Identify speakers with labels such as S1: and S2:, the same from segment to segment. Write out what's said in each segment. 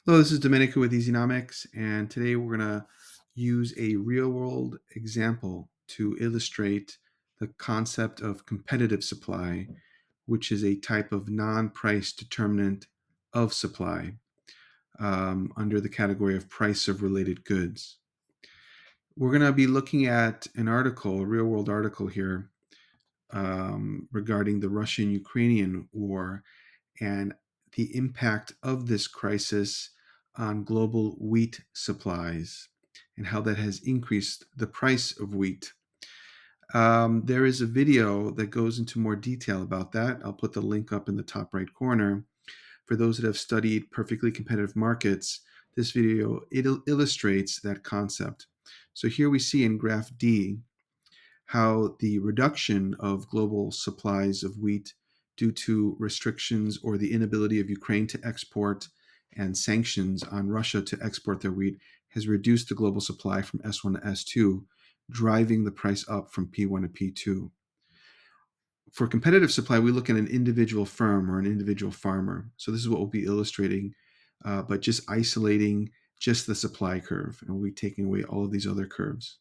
S1: Hello, this is Domenico with Easynomics, and today we're going to use a real-world example to illustrate the concept of competitive supply, which is a type of non-price determinant of supply under the category of price of related goods. We're going to be looking at an article, a real-world article here, regarding the Russian-Ukrainian war and the impact of this crisis on global wheat supplies and how that has increased the price of wheat. There is a video that goes into more detail about that. I'll put the link up in the top right corner. For those that have studied perfectly competitive markets, this video illustrates that concept. So here we see in graph D how the reduction of global supplies of wheat due to restrictions or the inability of Ukraine to export and sanctions on Russia to export their wheat has reduced the global supply from S1 to S2, driving the price up from P1 to P2. For competitive supply, we look at an individual firm or an individual farmer. So this is what we'll be illustrating, but just isolating just the supply curve, and we'll be taking away all of these other curves.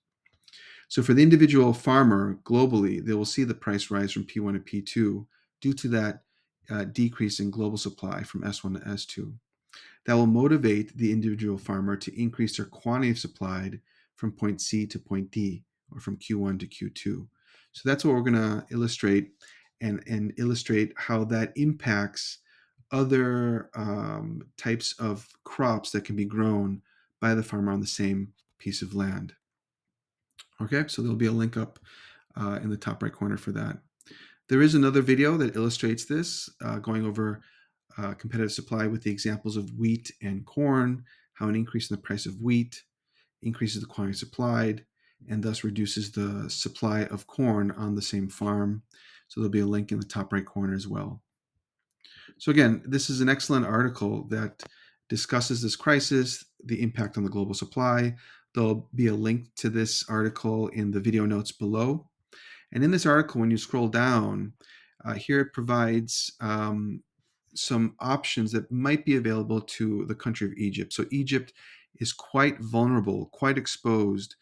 S1: So for the individual farmer globally, they will see the price rise from P1 to P2 due to that decrease in global supply from S1 to S2. That will motivate the individual farmer to increase their quantity of supplied from point C to point D, or from Q1 to Q2. So that's what we're going to illustrate and illustrate how that impacts other types of crops that can be grown by the farmer on the same piece of land. Okay, so there'll be a link up in the top right corner for that. There is another video that illustrates this, going over competitive supply with the examples of wheat and corn, how an increase in the price of wheat increases the quantity supplied and thus reduces the supply of corn on the same farm. So there'll be a link in the top right corner as well. So again, this is an excellent article that discusses this crisis, the impact on the global supply. There'll be a link to this article in the video notes below. And in this article, when you scroll down, here it provides some options that might be available to the country of Egypt. So Egypt is quite vulnerable, quite exposed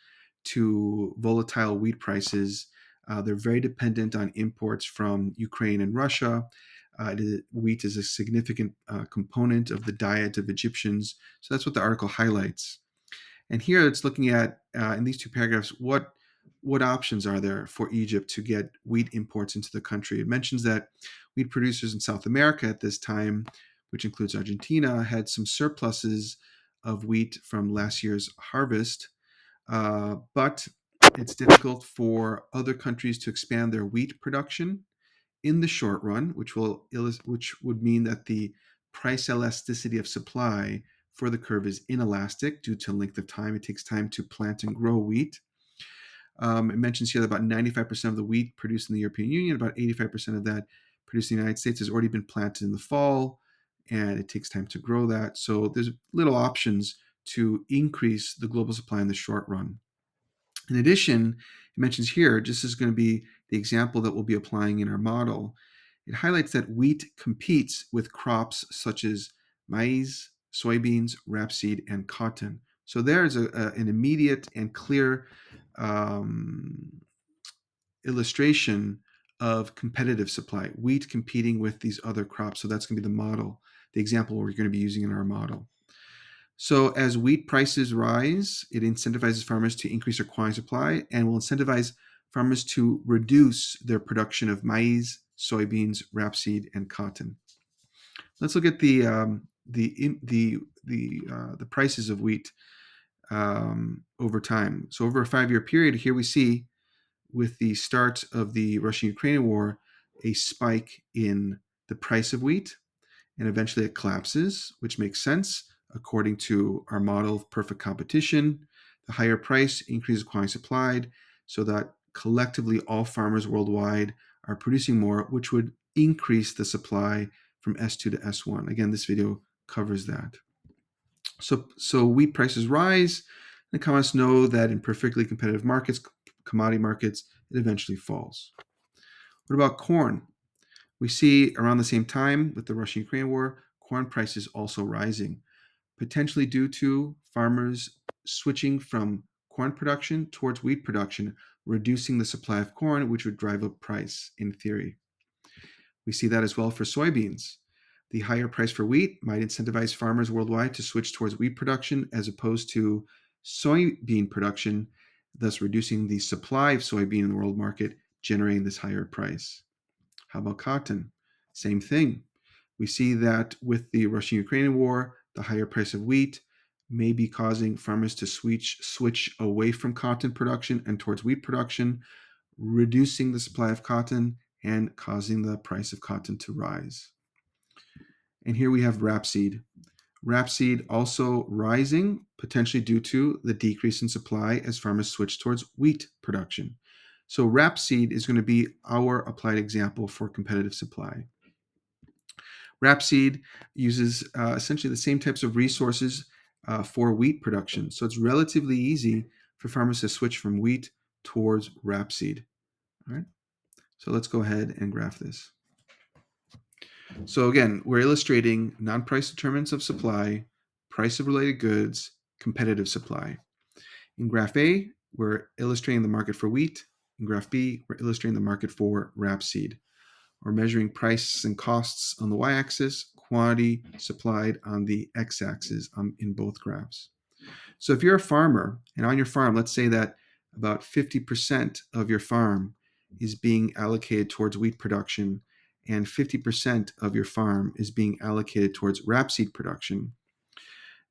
S1: to volatile wheat prices. They're very dependent on imports from Ukraine and Russia. Wheat is a significant component of the diet of Egyptians. So that's what the article highlights. And here it's looking at, in these two paragraphs, what options are there for Egypt to get wheat imports into the country. It mentions that wheat producers in South America at this time, which includes Argentina, had some surpluses of wheat from last year's harvest, but it's difficult for other countries to expand their wheat production in the short run, which would mean that the price elasticity of supply for the curve is inelastic due to length of time. It takes time to plant and grow wheat. It mentions here that about 95% of the wheat produced in the European Union, about 85% of that produced in the United States, has already been planted in the fall, and it takes time to grow that. So there's little options to increase the global supply in the short run. In addition, it mentions here, just is going to be the example that we'll be applying in our model. It highlights that wheat competes with crops such as maize, soybeans, rapeseed, and cotton. So there's an immediate and clear illustration of competitive supply, wheat competing with these other crops. So that's going to be the model, the example we're going to be using in our model. So as wheat prices rise, it incentivizes farmers to increase their quantity supply and will incentivize farmers to reduce their production of maize, soybeans, rapeseed, and cotton. Let's look at the prices of wheat over time. So over a 5-year period, here we see with the start of the Russo-Ukraine war, a spike in the price of wheat, and eventually it collapses, which makes sense according to our model of perfect competition. The higher price increases quantity supplied, so that collectively all farmers worldwide are producing more, which would increase the supply from S2 to S1. Again, this video covers that. So wheat prices rise, and economists know that in perfectly competitive markets, commodity markets, it eventually falls. What about corn? We see around the same time with the Russo-Ukraine war, corn prices also rising, potentially due to farmers switching from corn production towards wheat production, reducing the supply of corn, which would drive up price in theory. We see that as well for soybeans. The higher price for wheat might incentivize farmers worldwide to switch towards wheat production as opposed to soybean production, thus reducing the supply of soybean in the world market, generating this higher price. How about cotton? Same thing. We see that with the Russo-Ukrainian war, the higher price of wheat may be causing farmers to switch away from cotton production and towards wheat production, reducing the supply of cotton and causing the price of cotton to rise. And here we have rapeseed. Rapeseed also rising, potentially due to the decrease in supply as farmers switch towards wheat production. So rapeseed is going to be our applied example for competitive supply. Rapeseed uses essentially the same types of resources for wheat production. So it's relatively easy for farmers to switch from wheat towards rapeseed. All right. So let's go ahead and graph this. So again, we're illustrating non-price determinants of supply, price of related goods, competitive supply. In graph A, we're illustrating the market for wheat. In graph B, we're illustrating the market for rapeseed. We're measuring price and costs on the y-axis, quantity supplied on the x-axis in both graphs. So if you're a farmer, and on your farm, let's say that about 50% of your farm is being allocated towards wheat production, and 50% of your farm is being allocated towards rapeseed production.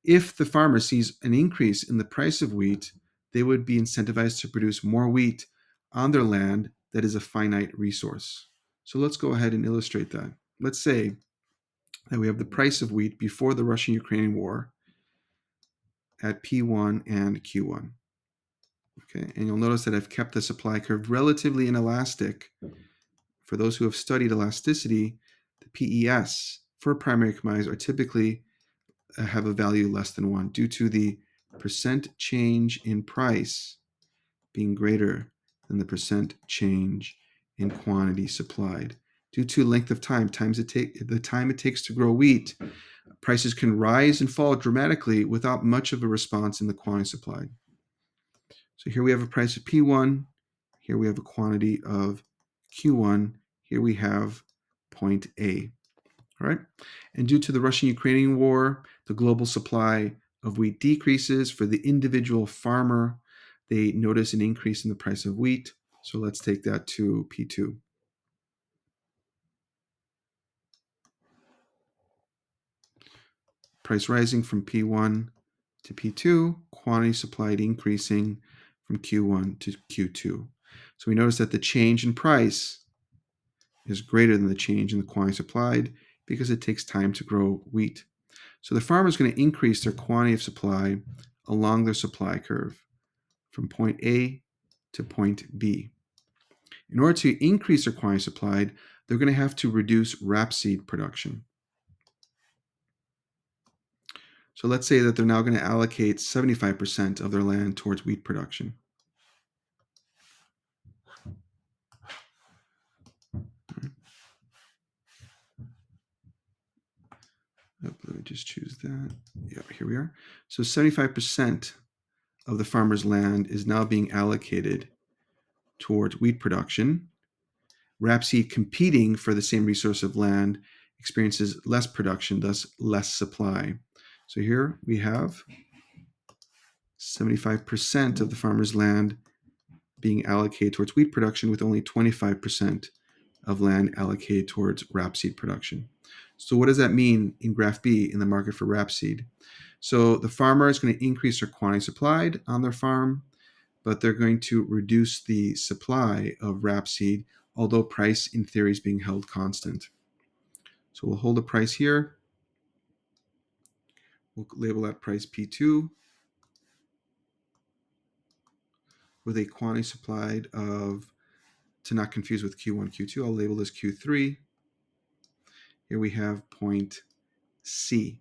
S1: If the farmer sees an increase in the price of wheat, they would be incentivized to produce more wheat on their land that is a finite resource. So let's go ahead and illustrate that. Let's say that we have the price of wheat before the Russo-Ukrainian war at P1 and Q1. Okay, and you'll notice that I've kept the supply curve relatively inelastic. For those who have studied elasticity, the PES for primary commodities are typically have a value less than 1 due to the percent change in price being greater than the percent change in quantity supplied. Due to length of time, the time it takes to grow wheat, prices can rise and fall dramatically without much of a response in the quantity supplied. So here we have a price of P1, here we have a quantity of Q1, here we have point A. All right. And due to the Russian-Ukrainian war, the global supply of wheat decreases. For the individual farmer, they notice an increase in the price of wheat. So let's take that to P2. Price rising from P1 to P2, quantity supplied increasing from Q1 to Q2. So we notice that the change in price is greater than the change in the quantity supplied because it takes time to grow wheat. So the farmer is going to increase their quantity of supply along their supply curve from point A to point B. In order to increase their quantity supplied, they're going to have to reduce rapeseed production. So let's say that they're now going to allocate 75% of their land towards wheat production. Let me just choose that. Yeah, here we are. So 75% of the farmer's land is now being allocated towards wheat production. Rapeseed, competing for the same resource of land, experiences less production, thus less supply. So here we have 75% of the farmer's land being allocated towards wheat production, with only 25% of land allocated towards rapeseed production. So what does that mean in graph B in the market for rapeseed? So the farmer is going to increase their quantity supplied on their farm, but they're going to reduce the supply of rapeseed, although price in theory is being held constant. So we'll hold the price here. We'll label that price P2 with a quantity supplied of, to not confuse with Q1, Q2, I'll label this Q3. Here we have point C.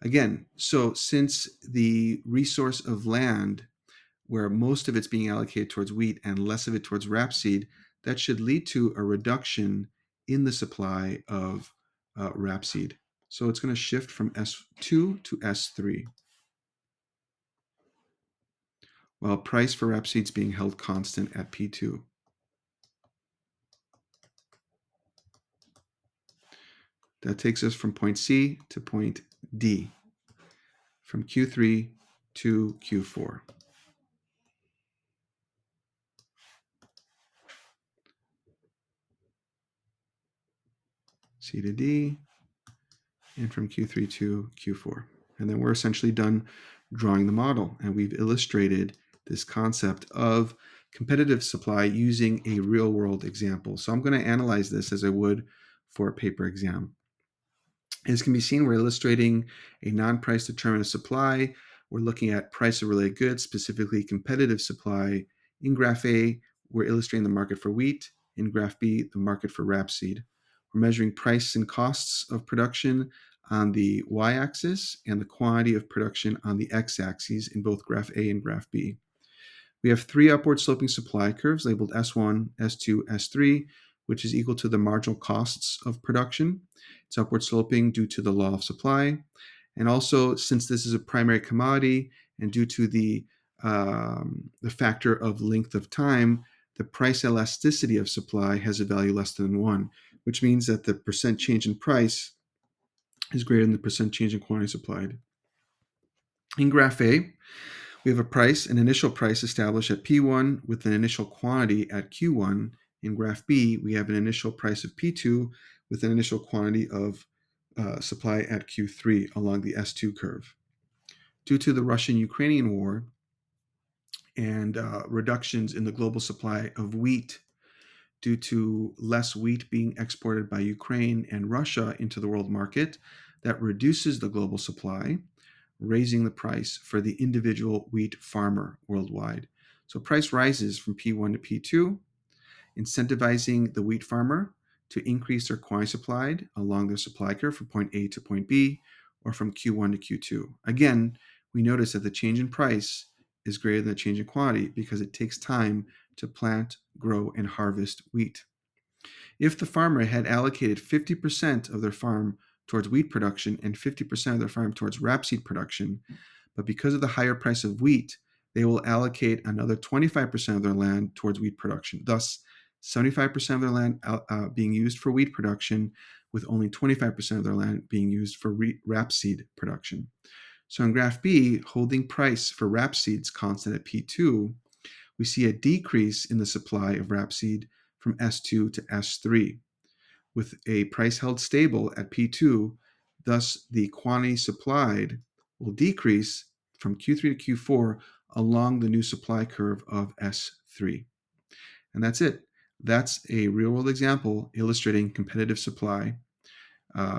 S1: Again, so since the resource of land, where most of it's being allocated towards wheat and less of it towards rapeseed, that should lead to a reduction in the supply of rapeseed. So it's going to shift from S2 to S3, while price for Rapeseed is being held constant at P2. That takes us from point C to point D, from Q3 to Q4. C to D, and from Q3 to Q4. And then we're essentially done drawing the model, and we've illustrated this concept of competitive supply using a real world example. So I'm going to analyze this as I would for a paper exam. As can be seen, we're illustrating a non-price determinant supply. We're looking at price of related goods, specifically competitive supply. In graph A, we're illustrating the market for wheat. In graph B, the market for rapeseed. We're measuring price and costs of production on the y-axis and the quantity of production on the x-axis in both graph A and graph B. We have three upward sloping supply curves labeled S1, S2, S3, which is equal to the marginal costs of production. It's upward sloping due to the law of supply. And also, since this is a primary commodity and due to the factor of length of time, the price elasticity of supply has a value less than 1, which means that the percent change in price is greater than the percent change in quantity supplied. In graph A, we have a price, an initial price established at P1 with an initial quantity at Q1. In graph B, we have an initial price of P2 with an initial quantity of supply at Q3 along the S2 curve. Due to the Russian-Ukrainian war and reductions in the global supply of wheat due to less wheat being exported by Ukraine and Russia into the world market, that reduces the global supply, raising the price for the individual wheat farmer worldwide. So price rises from P1 to P2, incentivizing the wheat farmer to increase their quantity supplied along their supply curve from point A to point B, or from Q1 to Q2. Again, we notice that the change in price is greater than the change in quantity because it takes time to plant, grow, and harvest wheat. If the farmer had allocated 50% of their farm towards wheat production and 50% of their farm towards rapeseed production, but because of the higher price of wheat, they will allocate another 25% of their land towards wheat production. Thus, 75% of their land being used for wheat production, with only 25% of their land being used for rapeseed production. So in graph B, holding price for rapeseeds constant at P2, we see a decrease in the supply of rapeseed from S2 to S3, with a price held stable at P2. Thus, the quantity supplied will decrease from Q3 to Q4 along the new supply curve of S3. And that's it. That's a real-world example illustrating competitive supply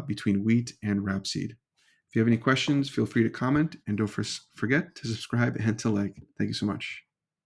S1: between wheat and rapeseed. If you have any questions, feel free to comment, and don't forget to subscribe and to like. Thank you so much.